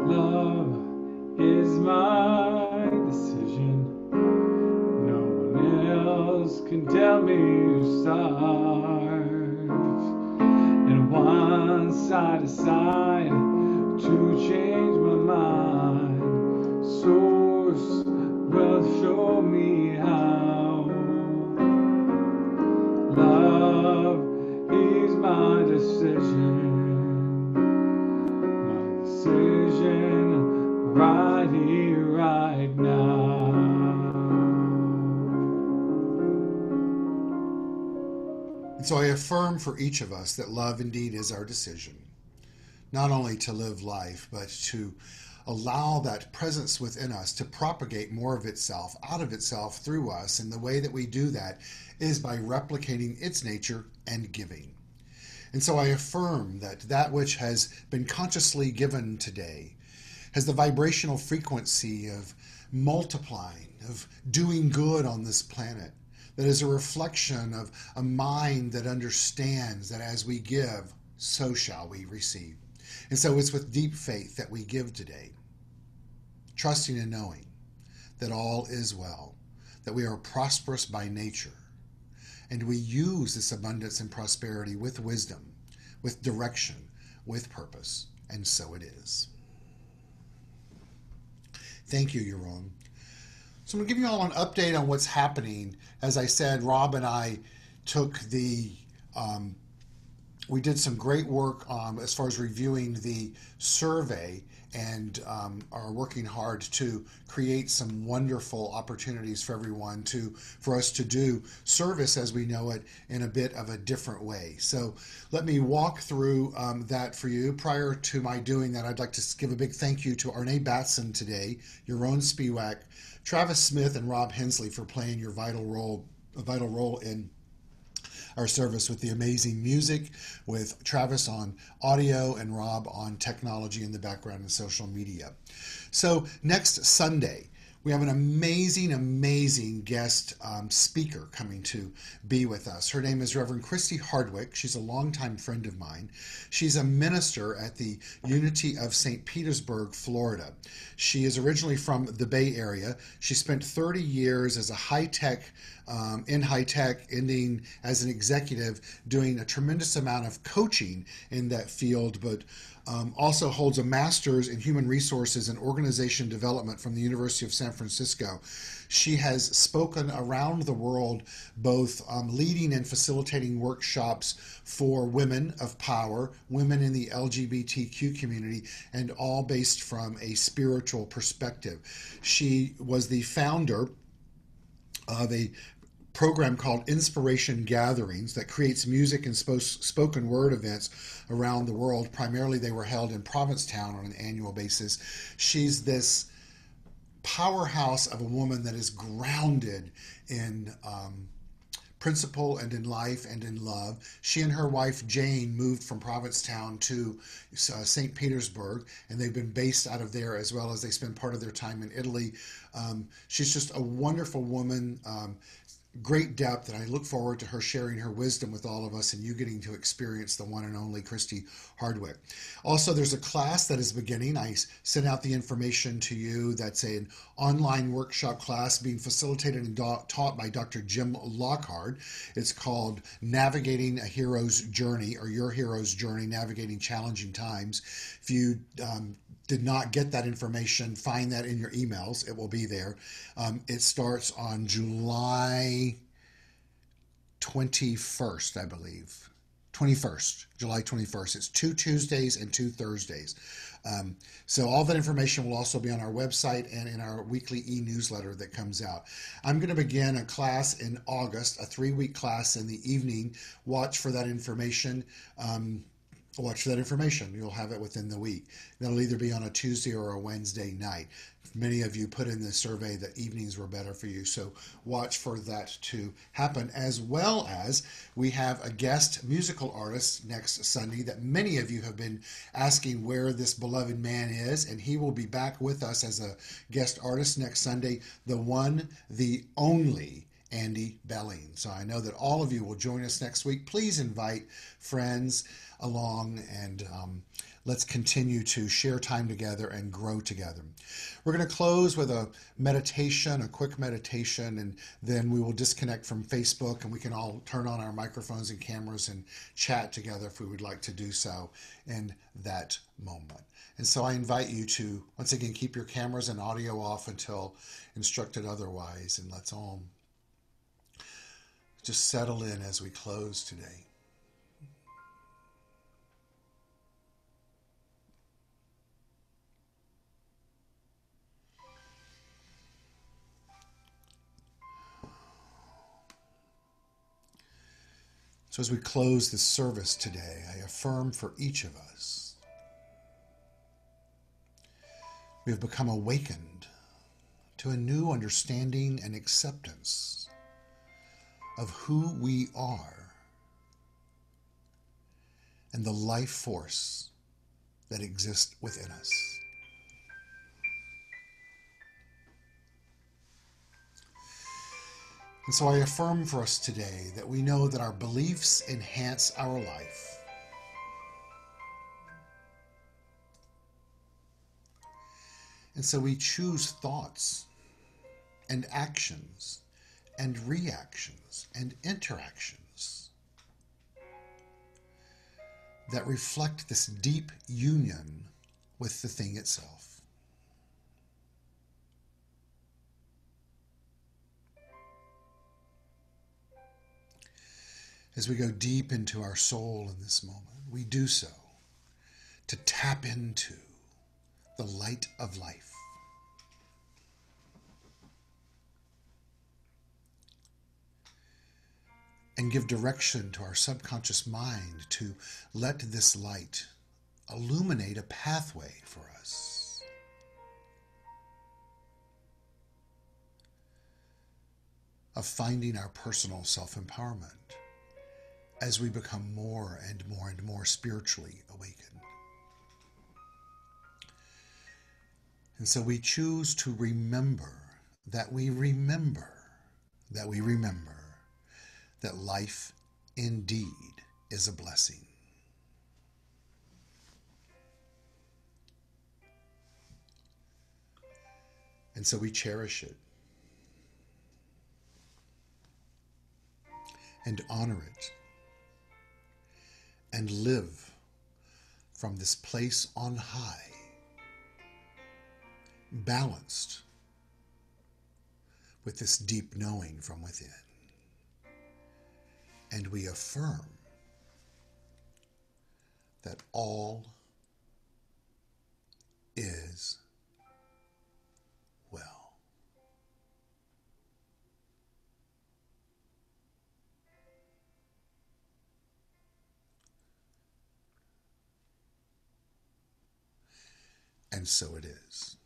Love is my decision. No one else can tell me to start. And once I decide to change my mind, Source will show me how. Love is my decision. My decision right here, right now. And so I affirm for each of us that love indeed is our decision. Not only to live life, but to allow that presence within us to propagate more of itself, out of itself, through us. And the way that we do that is by replicating its nature and giving. And so I affirm that that which has been consciously given today has the vibrational frequency of multiplying, of doing good on this planet, that is a reflection of a mind that understands that as we give, so shall we receive. And so it's with deep faith that we give today, trusting and knowing that all is well, that we are prosperous by nature, and we use this abundance and prosperity with wisdom, with direction, with purpose, and so it is. Thank you, Yaron. So I'm going to give you all an update on what's happening. As I said, Rob and I took the we did some great work as far as reviewing the survey, and are working hard to create some wonderful opportunities for everyone for us to do service as we know it in a bit of a different way. So let me walk through that for you. Prior to my doing that, I'd like to give a big thank you to Arnae Batson today, Yaron Spiwak, Travis Smith, and Rob Hensley for playing a vital role in our service with the amazing music, with Travis on audio and Rob on technology in the background and social media. So next Sunday, we have an amazing guest speaker coming to be with us. Her name is Reverend Christy Hardwick. She's a longtime friend of mine. She's a minister at the Unity of St. Petersburg, Florida. She is originally from the Bay Area. She spent 30 years as in high tech, ending as an executive, doing a tremendous amount of coaching in that field, but also holds a master's in human resources and organization development from the University of San Francisco. She has spoken around the world, both leading and facilitating workshops for women of power, women in the LGBTQ community, and all based from a spiritual perspective. She was the founder of a program called Inspiration Gatherings that creates music and spoken word events around the world. Primarily they were held in Provincetown on an annual basis. She's this powerhouse of a woman that is grounded in principle and in life and in love. She and her wife Jane moved from Provincetown to St. Petersburg, and they've been based out of there, as well as they spend part of their time in Italy. She's just a wonderful woman, great depth, and I look forward to her sharing her wisdom with all of us and you getting to experience the one and only Christy Hardwick. Also, there's a class that is beginning. I sent out the information to you. That's an online workshop class being facilitated and taught by Dr. Jim Lockhart. It's called Navigating a Hero's Journey, or Your Hero's Journey, Navigating Challenging Times. If you did not get that information, find that in your emails. It will be there. It starts on July 21st, I believe. July 21st. It's 2 Tuesdays and 2 Thursdays. So all that information will also be on our website and in our weekly e-newsletter that comes out. I'm going to begin a class in August, a 3-week class in the evening. Watch for that information. You'll have it within the week. That'll either be on a Tuesday or a Wednesday night. Many of you put in the survey that evenings were better for you, so watch for that to happen, as well as we have a guest musical artist next Sunday that many of you have been asking where this beloved man is, and he will be back with us as a guest artist next Sunday, the one, the only Andy Belling. So I know that all of you will join us next week. Please invite friends along, and let's continue to share time together and grow together. We're going to close with a meditation, a quick meditation, and then we will disconnect from Facebook, and we can all turn on our microphones and cameras and chat together if we would like to do so in that moment. And so I invite you to, once again, keep your cameras and audio off until instructed otherwise, and let's all just settle in as we close today. So as we close this service today, I affirm for each of us, we have become awakened to a new understanding and acceptance of who we are and the life force that exists within us. And so I affirm for us today that we know that our beliefs enhance our life. And so we choose thoughts and actions and reactions and interactions that reflect this deep union with the thing itself. As we go deep into our soul in this moment, we do so to tap into the light of life. And give direction to our subconscious mind to let this light illuminate a pathway for us. Of finding our personal self-empowerment as we become more and more and more spiritually awakened. And so we choose to remember that we remember that we remember that life indeed is a blessing. And so we cherish it and honor it and live from this place on high, balanced with this deep knowing from within. And we affirm that all is well. And so it is.